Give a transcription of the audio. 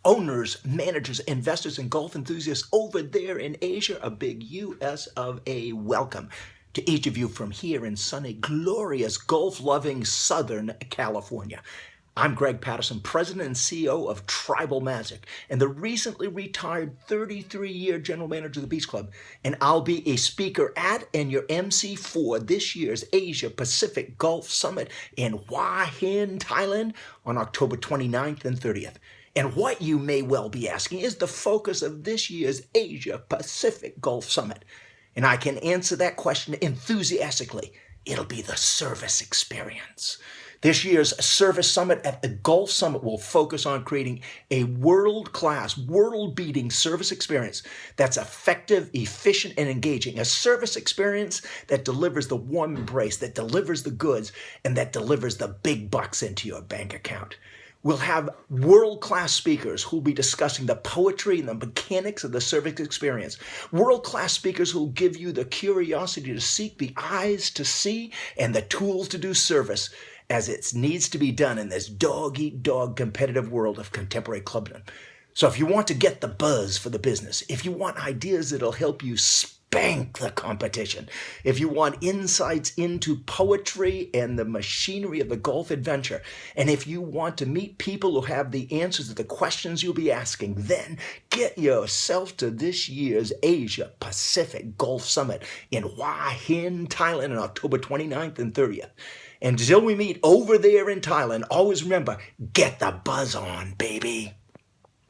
owners, managers, investors, and golf enthusiasts over there in Asia, a big US of A welcome to each of you from here in sunny, glorious, golf-loving Southern California. I'm Greg Patterson, President and CEO of Tribal Magic, and the recently retired 33-year General Manager of the Beach Club, and I'll be a speaker at and your MC for this year's Asia Pacific Golf Summit in Hua Hin, Thailand on October 29th and 30th. And what you may well be asking is the focus of this year's Asia Pacific Golf Summit. And I can answer that question enthusiastically. It'll be the service experience. This year's Service Summit at the Golf Summit will focus on creating a world-class, world-beating service experience that's effective, efficient, and engaging. A service experience that delivers the warm embrace, that delivers the goods, and that delivers the big bucks into your bank account. We'll have world-class speakers who'll be discussing the poetry and the mechanics of the service experience. World-class speakers who'll give you the curiosity to seek, the eyes to see, and the tools to do service as it needs to be done in this dog-eat-dog competitive world of contemporary clubbing. So if you want to get the buzz for the business, if you want ideas that'll help you spank the competition, if you want insights into poetry and the machinery of the golf adventure, and if you want to meet people who have the answers to the questions you'll be asking, then get yourself to this year's Asia Pacific Golf Summit in Hua Hin, Thailand on October 29th and 30th. And until we meet over there in Thailand, always remember, get the buzz on, baby.